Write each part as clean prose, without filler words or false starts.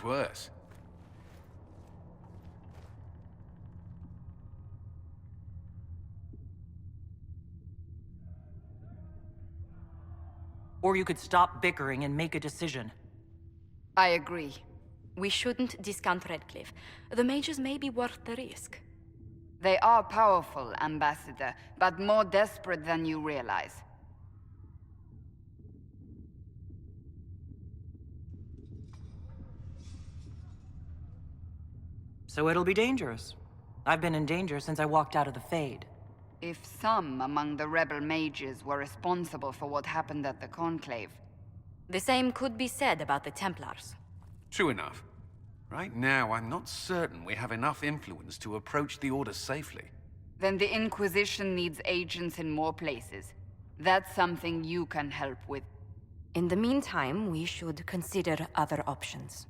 worse. Or you could stop bickering and make a decision. I agree. We shouldn't discount Redcliffe. The mages may be worth the risk. They are powerful, Ambassador, but more desperate than you realize. So it'll be dangerous. I've been in danger since I walked out of the Fade. If some among the rebel mages were responsible for what happened at the Conclave... The same could be said about the Templars. True enough. Right now, I'm not certain we have enough influence to approach the Order safely. Then the Inquisition needs agents in more places. That's something you can help with. In the meantime, we should consider other options.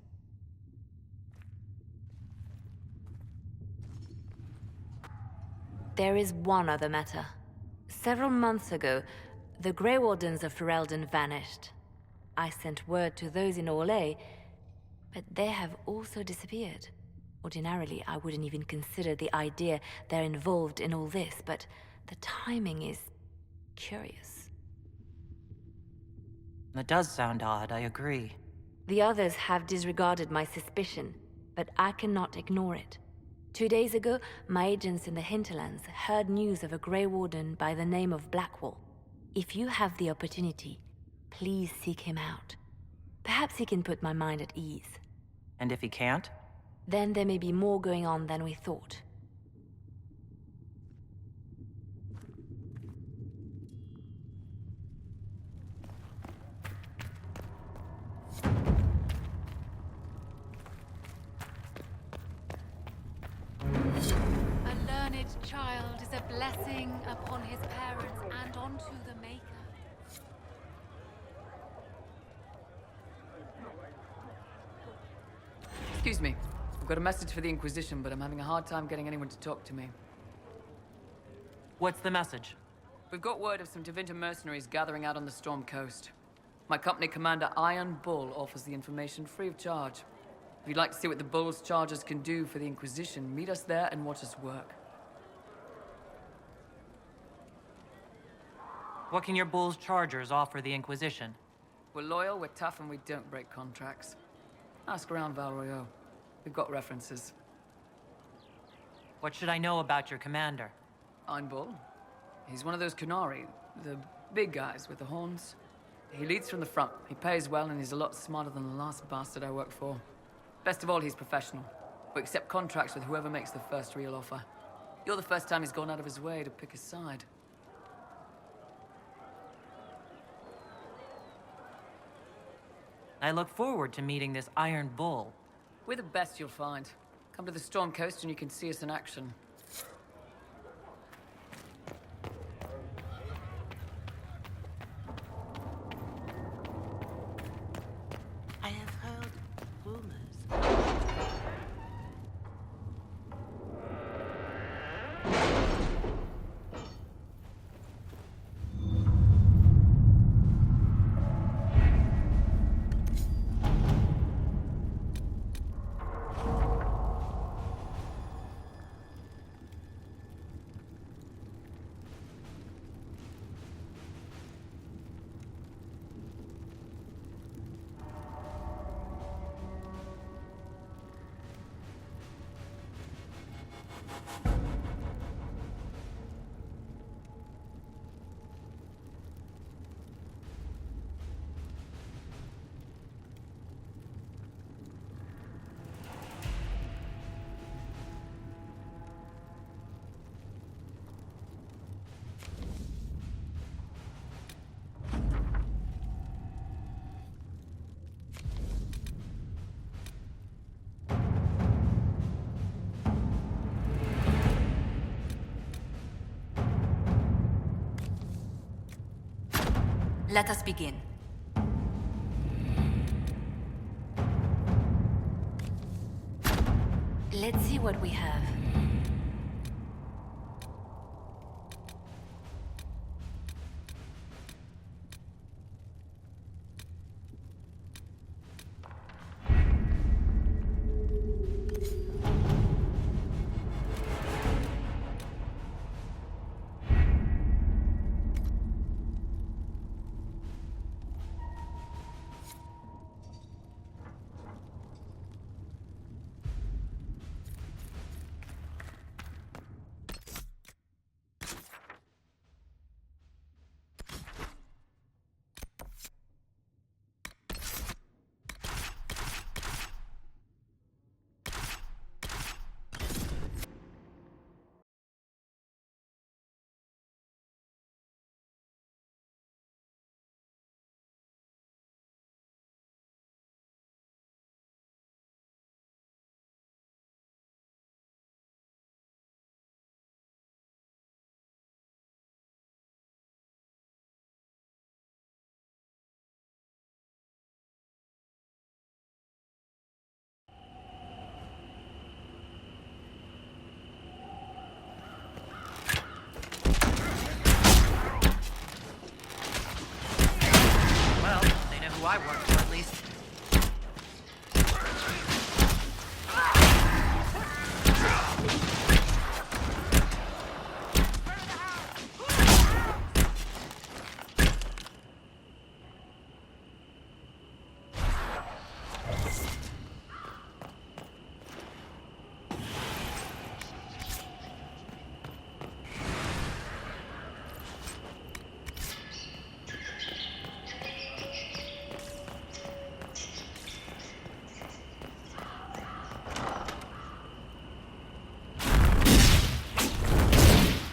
There is one other matter. Several months ago, the Grey Wardens of Ferelden vanished. I sent word to those in Orlais, but they have also disappeared. Ordinarily, I wouldn't even consider the idea they're involved in all this, but the timing is curious. That does sound odd, I agree. The others have disregarded my suspicion, but I cannot ignore it. 2 days ago, my agents in the hinterlands heard news of a Grey Warden by the name of Blackwall. If you have the opportunity, please seek him out. Perhaps he can put my mind at ease. And if he can't? Then there may be more going on than we thought. A learned child is a blessing upon his parents and onto the Maker. Excuse me. I've got a message for the Inquisition, but I'm having a hard time getting anyone to talk to me. What's the message? We've got word of some Tevinter mercenaries gathering out on the Storm Coast. My company commander, Iron Bull, offers the information free of charge. If you'd like to see what the Bull's charges can do for the Inquisition, meet us there and watch us work. What can your Bull's Chargers offer the Inquisition? We're loyal, we're tough, and we don't break contracts. Ask around Val Royeaux. We've got references. What should I know about your commander? Iron Bull. He's one of those Kunari, the big guys with the horns. He leads from the front, he pays well, and he's a lot smarter than the last bastard I worked for. Best of all, he's professional. We accept contracts with whoever makes the first real offer. You're the first time he's gone out of his way to pick his side. I look forward to meeting this Iron Bull. We're the best you'll find. Come to the Storm Coast and you can see us in action. I have heard rumors. Let us begin. Let's see what we have. I work for, at least.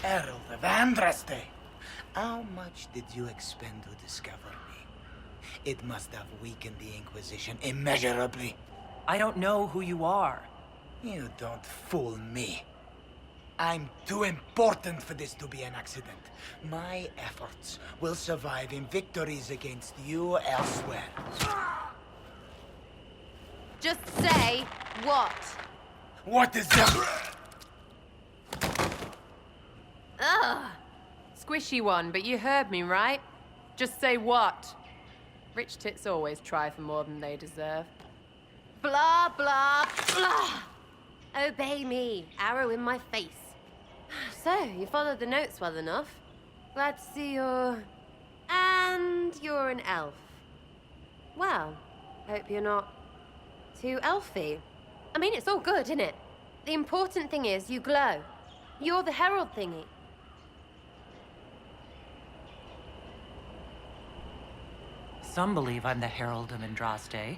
Herald of Andraste. How much did you expend to discover me? It must have weakened the Inquisition immeasurably. I don't know who you are. You don't fool me. I'm too important for this to be an accident. My efforts will survive in victories against you elsewhere. Just say what? What is that? Ugh. Squishy one, but you heard me, right? Just say what? Rich tits always try for more than they deserve. Blah, blah, blah. Obey me. Arrow in my face. So, you followed the notes well enough. Glad to see you're... And you're an elf. Well, hope you're not too elfy. I mean, it's all good, isn't it? The important thing is you glow. You're the herald thingy. Some believe I'm the Herald of Andraste.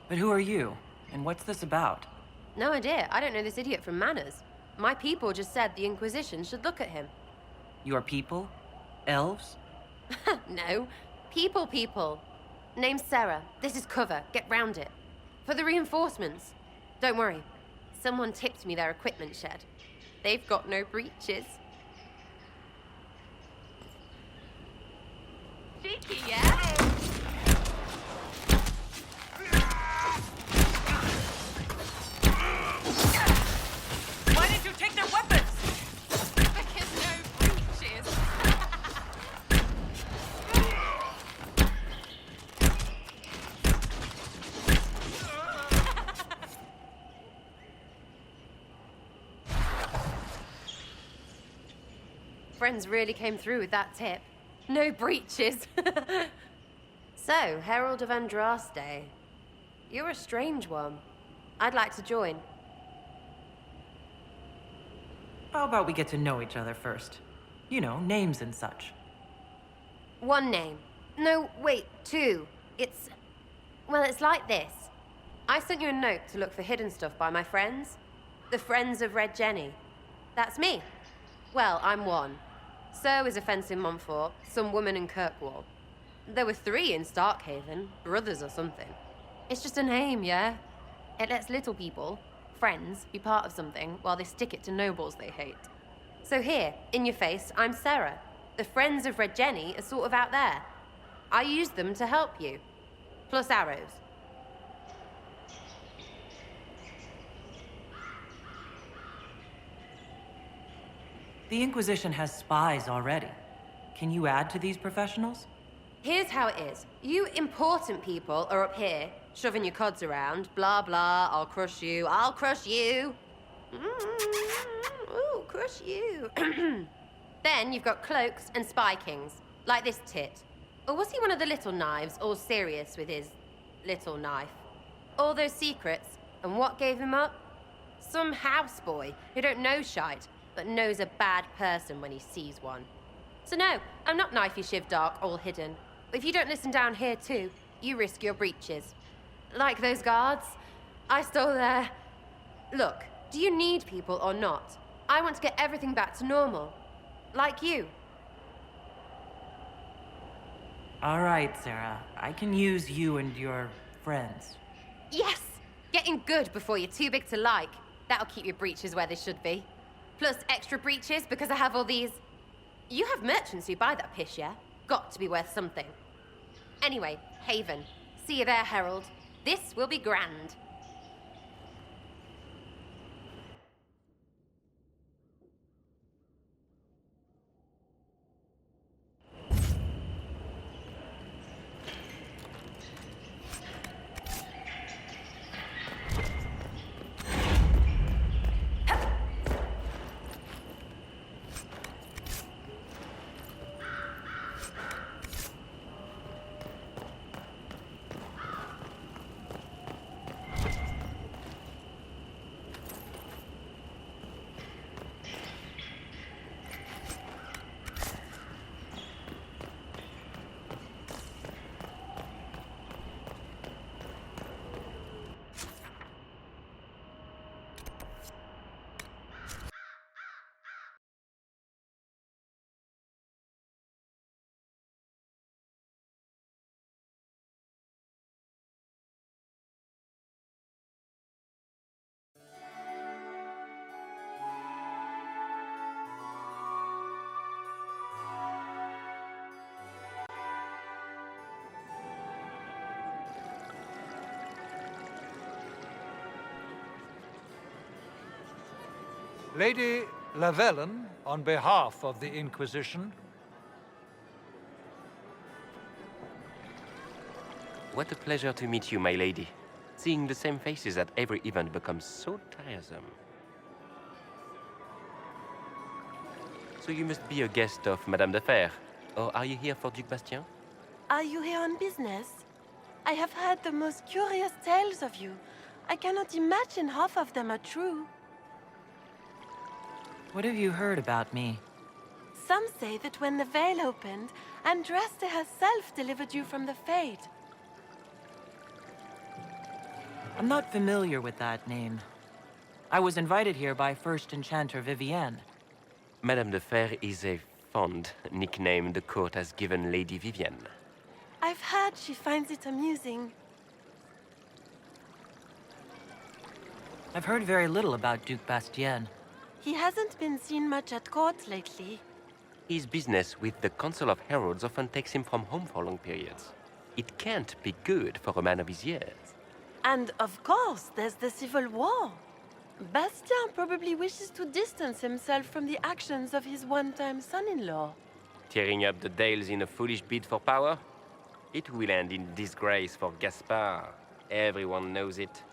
But who are you? And what's this about? No idea. I don't know this idiot from Manners. My people just said the Inquisition should look at him. Your people? Elves? No. People. Name's Sarah. This is cover. Get round it. For the reinforcements. Don't worry. Someone tipped me their equipment shed. They've got no breaches. Cheeky, yeah? Why did you take their weapons? Because no breaches. Friends really came through with that tip. No breaches. So, Herald of Andraste. You're a strange one. I'd like to join. How about we get to know each other first? You know, names and such. One name. No, wait, two. Well, it's like this. I sent you a note to look for hidden stuff by my friends. The Friends of Red Jenny. That's me. Well, I'm one. So is a fence in Montfort, some woman in Kirkwall. There were 3 in Starkhaven, brothers or something. It's just a name, yeah? It lets little people, friends, be part of something while they stick it to nobles they hate. So here, in your face, I'm Sarah. The Friends of Red Jenny are sort of out there. I use them to help you. Plus arrows. The Inquisition has spies already. Can you add to these professionals? Here's how it is. You important people are up here, shoving your cods around. Blah, blah, I'll crush you. Ooh, crush you. Then you've got cloaks and spy kings, like this tit. Or was he one of the little knives, all serious with his little knife? All those secrets, and what gave him up? Some houseboy who don't know shite, but knows a bad person when he sees one. So no, I'm not knifey shiv dark, all hidden. But if you don't listen down here too, you risk your breeches. Like those guards, I stole their... Look, do you need people or not? I want to get everything back to normal. Like you. All right, Sarah. I can use you and your friends. Yes! Getting good before you're too big to like. That'll keep your breeches where they should be. Plus extra breeches because I have all these... You have merchants who buy that piss, yeah? Got to be worth something. Anyway, Haven. See you there, Herald. This will be grand. Lady Lavellen, on behalf of the Inquisition. What a pleasure to meet you, my lady. Seeing the same faces at every event becomes so tiresome. So you must be a guest of Madame de Fer. Or are you here for Duc Bastien? Are you here on business? I have heard the most curious tales of you. I cannot imagine half of them are true. What have you heard about me? Some say that when the veil opened, Andraste herself delivered you from the Fade. I'm not familiar with that name. I was invited here by First Enchanter Vivienne. Madame de Fer is a fond nickname the court has given Lady Vivienne. I've heard she finds it amusing. I've heard very little about Duc Bastien. He hasn't been seen much at court lately. His business with the Council of Heralds often takes him from home for long periods. It can't be good for a man of his years. And of course, there's the Civil War. Bastien probably wishes to distance himself from the actions of his one-time son-in-law. Tearing up the Dales in a foolish bid for power? It will end in disgrace for Gaspard. Everyone knows it.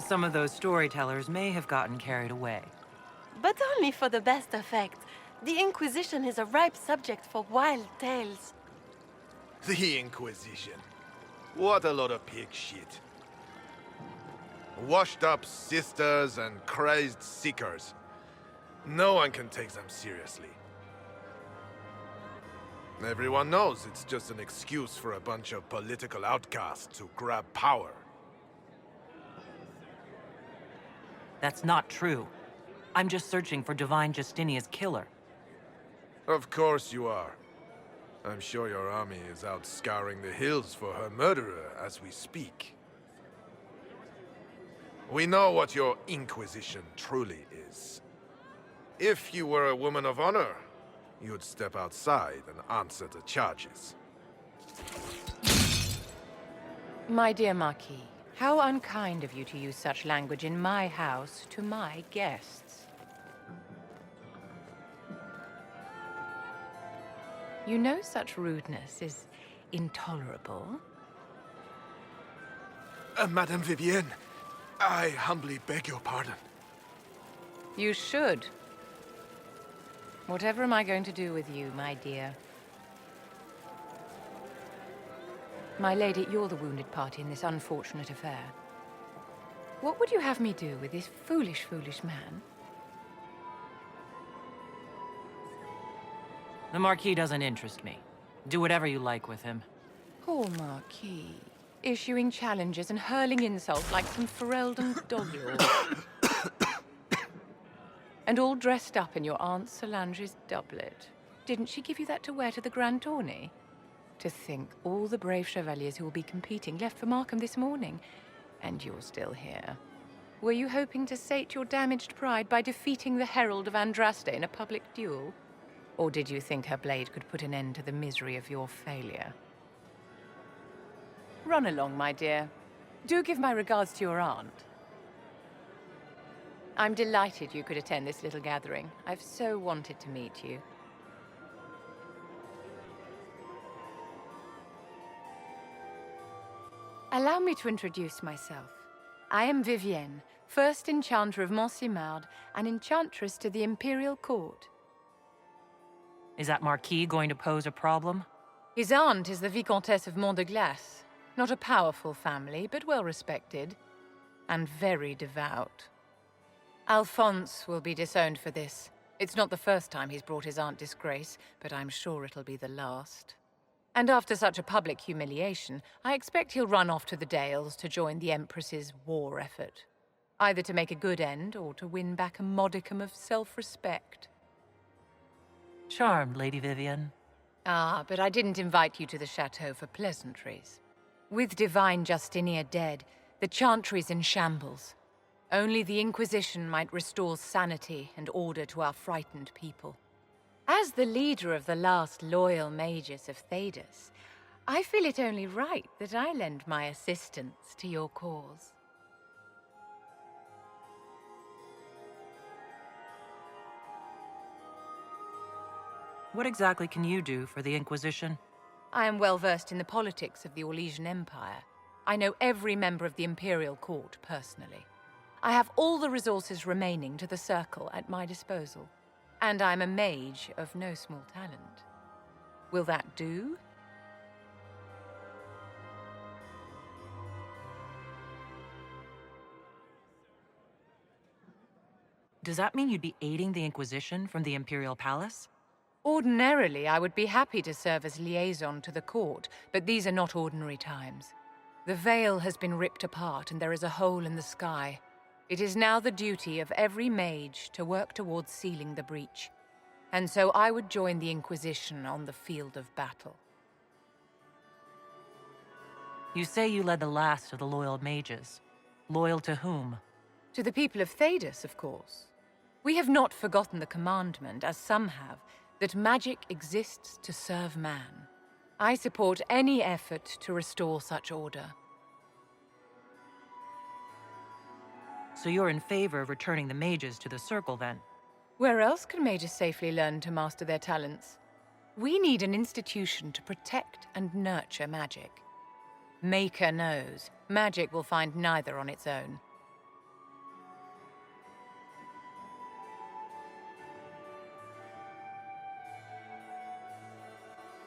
Some of those storytellers may have gotten carried away. But only for the best effect. The Inquisition is a ripe subject for wild tales. The Inquisition. What a lot of pig shit. Washed up sisters and crazed seekers. No one can take them seriously. Everyone knows it's just an excuse for a bunch of political outcasts to grab power. That's not true. I'm just searching for Divine Justinia's killer. Of course you are. I'm sure your army is out scouring the hills for her murderer as we speak. We know what your Inquisition truly is. If you were a woman of honor, you'd step outside and answer the charges. My dear Marquis, how unkind of you to use such language in my house to my guests. You know such rudeness is intolerable. Madame Vivienne, I humbly beg your pardon. You should. Whatever am I going to do with you, my dear? My lady, you're the wounded party in this unfortunate affair. What would you have me do with this foolish, foolish man? The Marquis doesn't interest me. Do whatever you like with him. Poor Marquis. Issuing challenges and hurling insults like some Ferelden dog-lord. And all dressed up in your Aunt Solange's doublet. Didn't she give you that to wear to the Grand Tourney? To think all the brave chevaliers who will be competing left for Markham this morning, and you're still here. Were you hoping to sate your damaged pride by defeating the Herald of Andraste in a public duel? Or did you think her blade could put an end to the misery of your failure? Run along, my dear. Do give my regards to your aunt. I'm delighted you could attend this little gathering. I've so wanted to meet you. Allow me to introduce myself. I am Vivienne, first Enchanter of Montsimard and Enchantress to the Imperial Court. Is that Marquis going to pose a problem? His aunt is the Vicomtesse of Mont de Glace. Not a powerful family, but well respected. And very devout. Alphonse will be disowned for this. It's not the first time he's brought his aunt disgrace, but I'm sure it'll be the last. And after such a public humiliation, I expect he'll run off to the Dales to join the Empress's war effort. Either to make a good end, or to win back a modicum of self-respect. Charmed, Lady Vivienne. Ah, but I didn't invite you to the chateau for pleasantries. With Divine Justinia dead, the Chantry's in shambles. Only the Inquisition might restore sanity and order to our frightened people. As the leader of the last loyal mages of Thedas, I feel it only right that I lend my assistance to your cause. What exactly can you do for the Inquisition? I am well versed in the politics of the Orlesian Empire. I know every member of the Imperial Court personally. I have all the resources remaining to the Circle at my disposal. And I'm a mage of no small talent. Will that do? Does that mean you'd be aiding the Inquisition from the Imperial Palace? Ordinarily, I would be happy to serve as liaison to the court, but these are not ordinary times. The veil has been ripped apart and there is a hole in the sky. It is now the duty of every mage to work towards sealing the breach. And so I would join the Inquisition on the field of battle. You say you led the last of the loyal mages. Loyal to whom? To the people of Thedas, of course. We have not forgotten the commandment, as some have, that magic exists to serve man. I support any effort to restore such order. So you're in favor of returning the mages to the Circle, then? Where else can mages safely learn to master their talents? We need an institution to protect and nurture magic. Maker knows, magic will find neither on its own.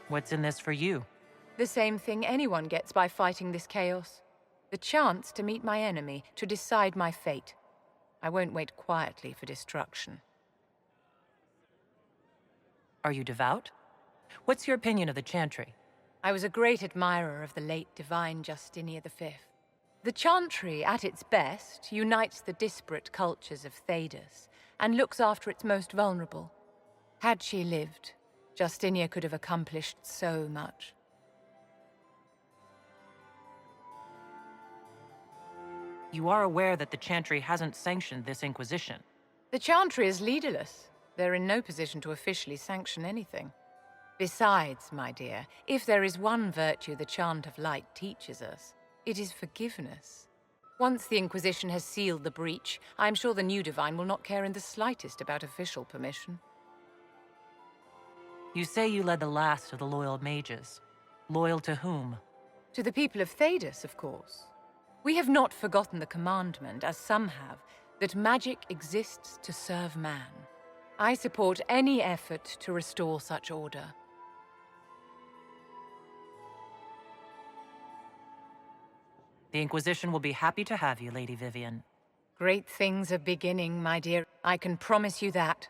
What's in this for you? The same thing anyone gets by fighting this chaos. The chance to meet my enemy, to decide my fate. I won't wait quietly for destruction. Are you devout? What's your opinion of the Chantry? I was a great admirer of the late divine Justinia V. The Chantry, at its best, unites the disparate cultures of Thedas and looks after its most vulnerable. Had she lived, Justinia could have accomplished so much. You are aware that the Chantry hasn't sanctioned this Inquisition. The Chantry is leaderless. They're in no position to officially sanction anything. Besides, my dear, if there is one virtue the Chant of Light teaches us, it is forgiveness. Once the Inquisition has sealed the breach, I'm sure the new Divine will not care in the slightest about official permission. You say you led the last of the loyal mages. Loyal to whom? To the people of Thedas, of course. We have not forgotten the commandment, as some have, that magic exists to serve man. I support any effort to restore such order. The Inquisition will be happy to have you, Lady Vivian. Great things are beginning, my dear. I can promise you that.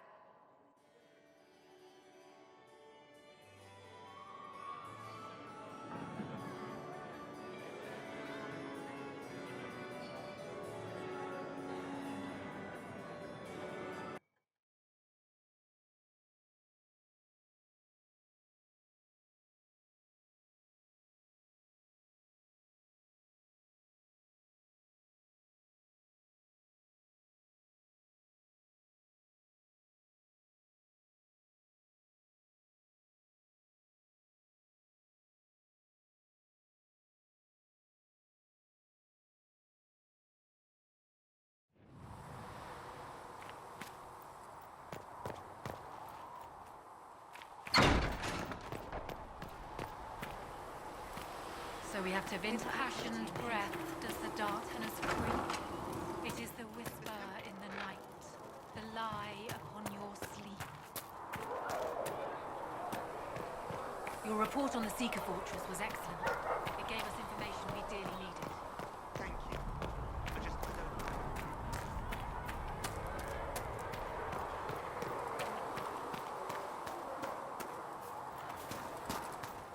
So we have to have impassioned breath does the darkness creep. It is the whisper in the night, the lie upon your sleep. Your report on the Seeker Fortress was excellent. It gave us information we dearly needed. Thank you.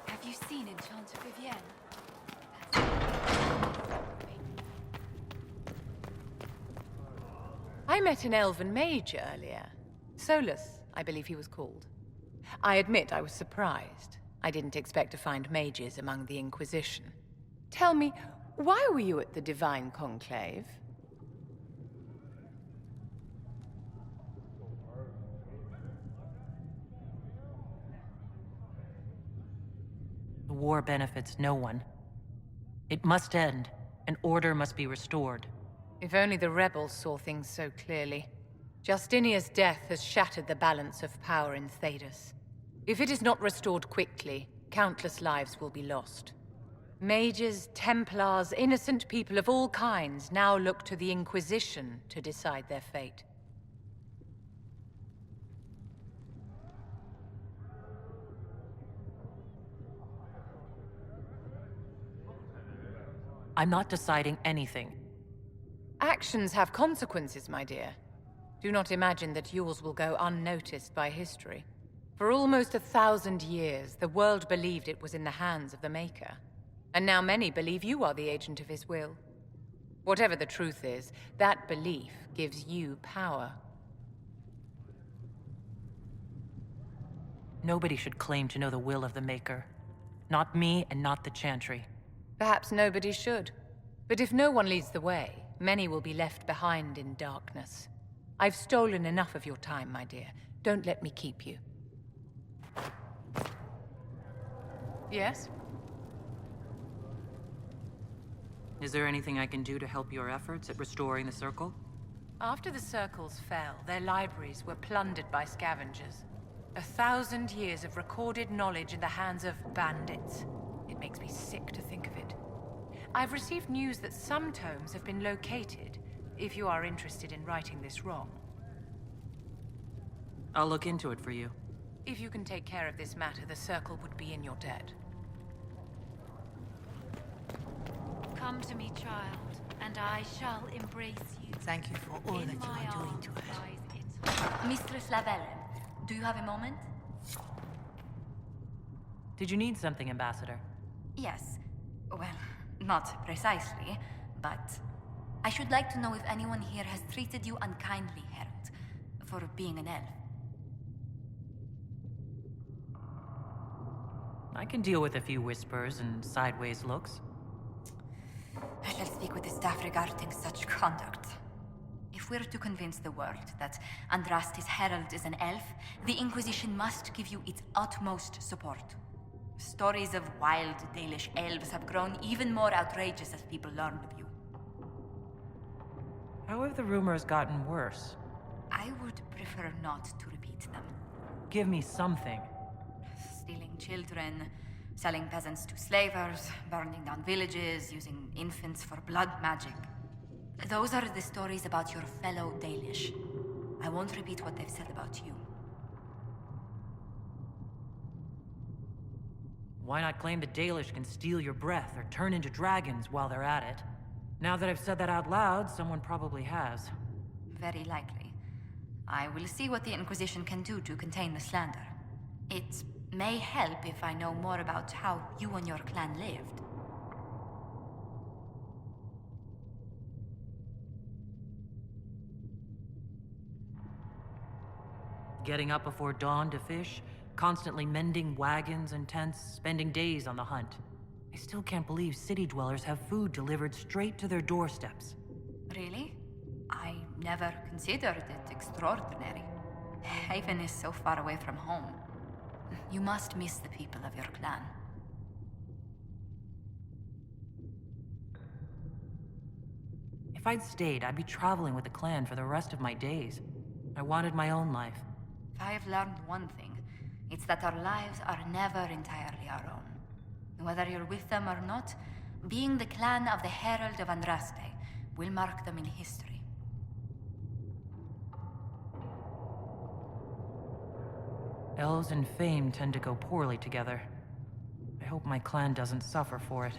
Have you seen Enchanter Vivienne? I met an elven mage earlier. Solus, I believe he was called. I admit I was surprised. I didn't expect to find mages among the Inquisition. Tell me, why were you at the Divine Conclave? The war benefits no one. It must end, and order must be restored. If only the rebels saw things so clearly. Justinia's death has shattered the balance of power in Thedas. If it is not restored quickly, countless lives will be lost. Mages, Templars, innocent people of all kinds now look to the Inquisition to decide their fate. I'm not deciding anything. Actions have consequences, my dear. Do not imagine that yours will go unnoticed by history. For almost 1,000 years, the world believed it was in the hands of the Maker. And now many believe you are the agent of his will. Whatever the truth is, that belief gives you power. Nobody should claim to know the will of the Maker. Not me and not the Chantry. Perhaps nobody should. But if no one leads the way, many will be left behind in darkness. I've stolen enough of your time, my dear. Don't let me keep you. Yes? Is there anything I can do to help your efforts at restoring the Circle? After the Circles fell, their libraries were plundered by scavengers. 1,000 years of recorded knowledge in the hands of bandits. It makes me sick to think of it. I've received news that some tomes have been located, if you are interested in righting this wrong. I'll look into it for you. If you can take care of this matter, the Circle would be in your debt. Come to me, child, and I shall embrace you. Thank you for all that you are doing to us. Mistress Lavelle, do you have a moment? Did you need something, Ambassador? Yes. Well, not precisely, but I should like to know if anyone here has treated you unkindly, Herald, for being an elf. I can deal with a few whispers and sideways looks. I shall speak with the staff regarding such conduct. If we're to convince the world that Andraste's herald is an elf, the Inquisition must give you its utmost support. Stories of wild Dalish elves have grown even more outrageous as people learn of you. How have the rumors gotten worse? I would prefer not to repeat them. Give me something. Stealing children, selling peasants to slavers, burning down villages, using infants for blood magic. Those are the stories about your fellow Dalish. I won't repeat what they've said about you. Why not claim the Dalish can steal your breath or turn into dragons while they're at it? Now that I've said that out loud, someone probably has. Very likely. I will see what the Inquisition can do to contain the slander. It may help if I know more about how you and your clan lived. Getting up before dawn to fish, constantly mending wagons and tents, spending days on the hunt. I still can't believe city dwellers have food delivered straight to their doorsteps. Really? I never considered it extraordinary. Haven is so far away from home. You must miss the people of your clan. If I'd stayed, I'd be traveling with the clan for the rest of my days. I wanted my own life. If I have learned one thing, it's that our lives are never entirely our own. Whether you're with them or not, being the clan of the Herald of Andraste will mark them in history. Elves and fame tend to go poorly together. I hope my clan doesn't suffer for it.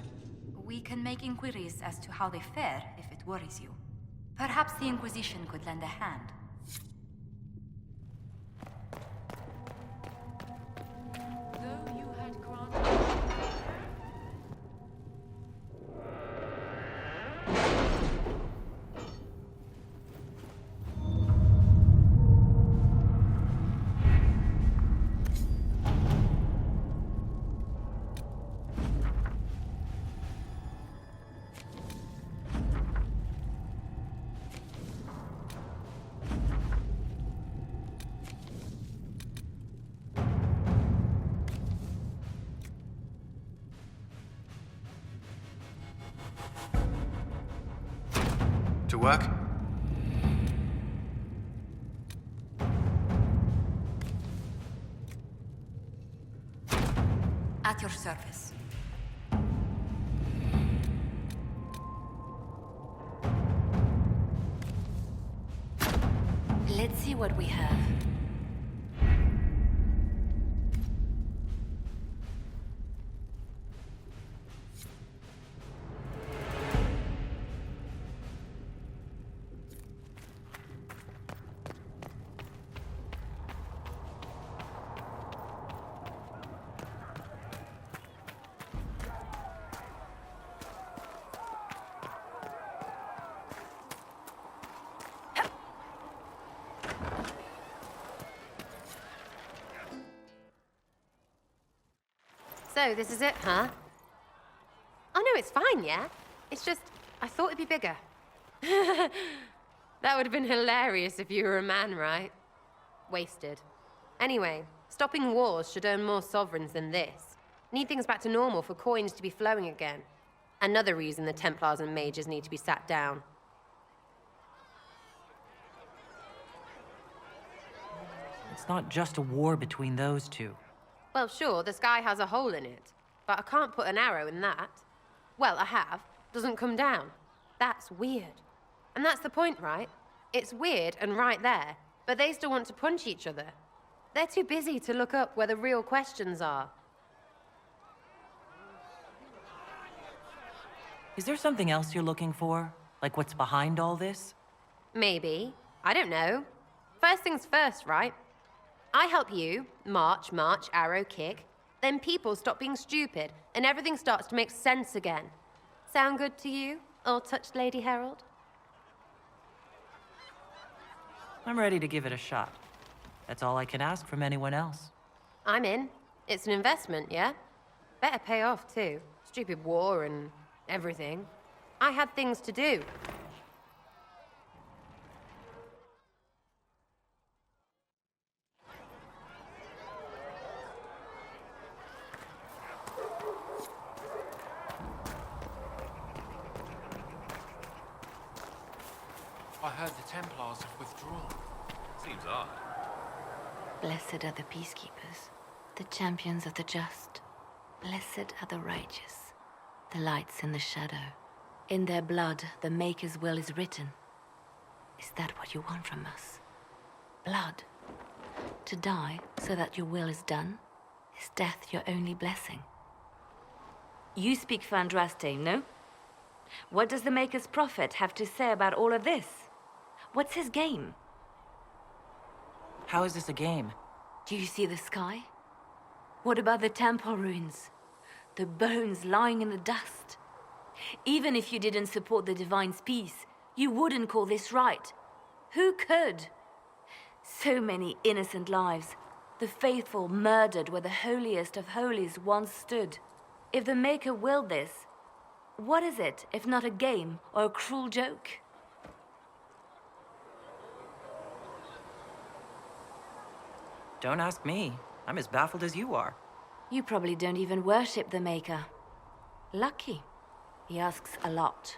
We can make inquiries as to how they fare if it worries you. Perhaps the Inquisition could lend a hand. Though you had granted... To work? surface. Let's see what we have. So, this is it, huh? Oh no, it's fine, yeah? It's just, I thought it'd be bigger. That would have been hilarious if you were a man, right? Wasted. Anyway, stopping wars should earn more sovereigns than this. Need things back to normal for coins to be flowing again. Another reason the Templars and mages need to be sat down. It's not just a war between those two. Well, sure, the sky has a hole in it, but I can't put an arrow in that. Well, I have. Doesn't come down. That's weird. And that's the point, right? It's weird and right there, but they still want to punch each other. They're too busy to look up where the real questions are. Is there something else you're looking for? Like what's behind all this? Maybe. I don't know. First things first, right? I help you, march, arrow, kick. Then people stop being stupid, and everything starts to make sense again. Sound good to you, old-touched Lady Herald? I'm ready to give it a shot. That's all I can ask from anyone else. I'm in. It's an investment, yeah? Better pay off, too. Stupid war and everything. I had things to do. I heard the Templars have withdrawn. Seems odd. Blessed are the peacekeepers, the champions of the just. Blessed are the righteous, the lights in the shadow. In their blood, the Maker's will is written. Is that what you want from us? Blood? To die so that your will is done? Is death your only blessing? You speak for Andraste, no? What does the Maker's prophet have to say about all of this? What's his game? How is this a game? Do you see the sky? What about the temple ruins? The bones lying in the dust? Even if you didn't support the Divine's peace, you wouldn't call this right. Who could? So many innocent lives. The faithful murdered where the holiest of holies once stood. If the Maker willed this, what is it if not a game or a cruel joke? Don't ask me. I'm as baffled as you are. You probably don't even worship the Maker. Lucky. He asks a lot.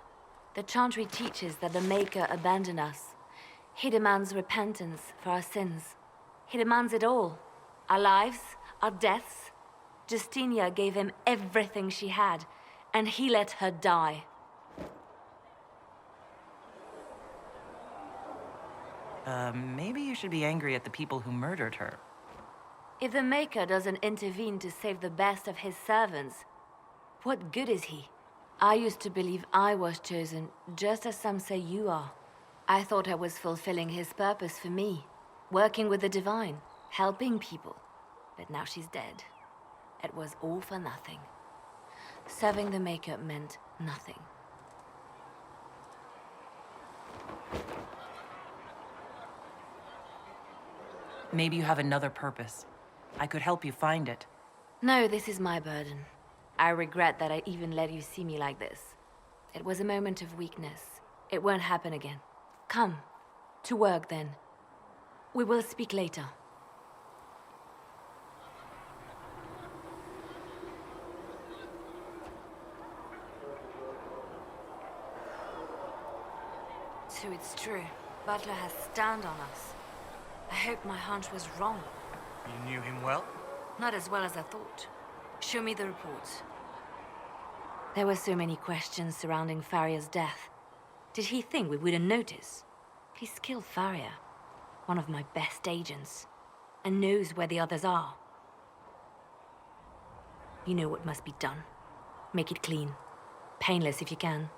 The Chantry teaches that the Maker abandoned us. He demands repentance for our sins. He demands it all. Our lives, our deaths. Justinia gave him everything she had, and he let her die. Maybe you should be angry at the people who murdered her. If the Maker doesn't intervene to save the best of his servants, what good is he? I used to believe I was chosen, just as some say you are. I thought I was fulfilling his purpose for me, working with the Divine, helping people. But now she's dead. It was all for nothing. Serving the Maker meant nothing. Maybe you have another purpose. I could help you find it. No, this is my burden. I regret that I even let you see me like this. It was a moment of weakness. It won't happen again. Come. To work, then. We will speak later. So it's true. Butler has stand on us. I hope my hunch was wrong. You knew him well? Not as well as I thought. Show me the reports. There were so many questions surrounding Faria's death. Did he think we wouldn't notice? He's killed Faria, one of my best agents, and knows where the others are. You know what must be done. Make it clean. Painless if you can.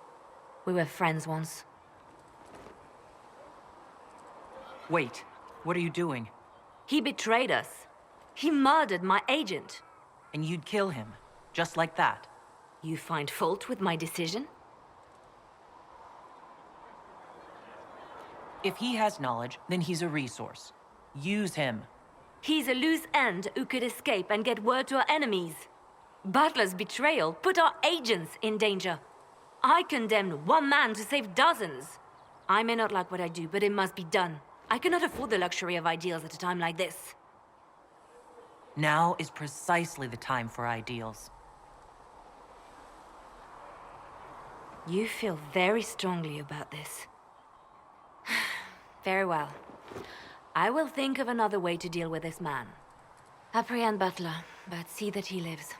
We were friends once. Wait, what are you doing? He betrayed us. He murdered my agent. And you'd kill him, just like that? You find fault with my decision? If he has knowledge, then he's a resource. Use him. He's a loose end who could escape and get word to our enemies. Butler's betrayal put our agents in danger. I condemned one man to save dozens. I may not like what I do, but it must be done. I cannot afford the luxury of ideals at a time like this. Now is precisely the time for ideals. You feel very strongly about this. Very well. I will think of another way to deal with this man. Apprehend Butler, but see that he lives.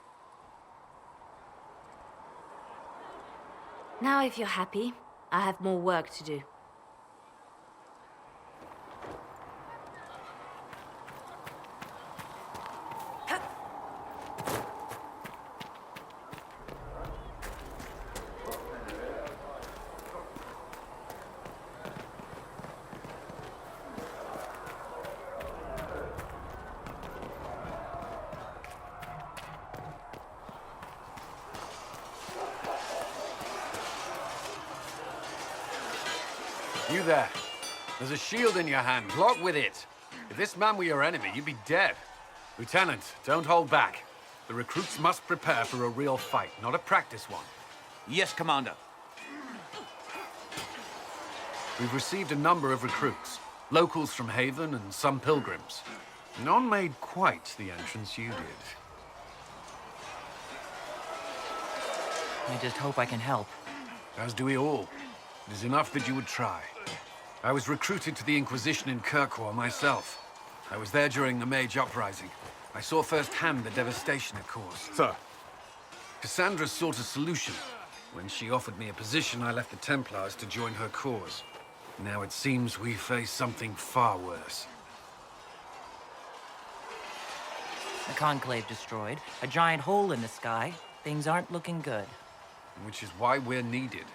Now, if you're happy, I have more work to do. You there. There's a shield in your hand. Block with it. If this man were your enemy, you'd be dead. Lieutenant, don't hold back. The recruits must prepare for a real fight, not a practice one. Yes, Commander. We've received a number of recruits. Locals from Haven and some pilgrims. None made quite the entrance you did. I just hope I can help. As do we all. It is enough that you would try. I was recruited to the Inquisition in Kirkwall myself. I was there during the Mage Uprising. I saw firsthand the devastation it caused. Sir. Cassandra sought a solution. When she offered me a position, I left the Templars to join her cause. Now it seems we face something far worse. The Conclave destroyed, a giant hole in the sky. Things aren't looking good. Which is why we're needed.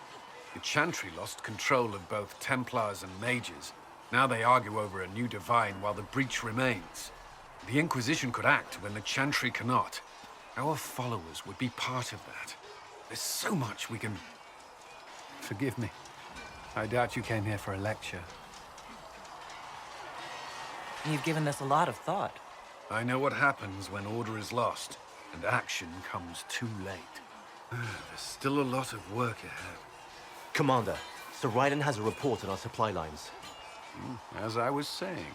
The Chantry lost control of both Templars and Mages. Now they argue over a new divine while the breach remains. The Inquisition could act when the Chantry cannot. Our followers would be part of that. There's so much we can... Forgive me. I doubt you came here for a lecture. You've given this a lot of thought. I know what happens when order is lost, and action comes too late. There's still a lot of work ahead. Commander, Sir Ryden has a report on our supply lines. As I was saying.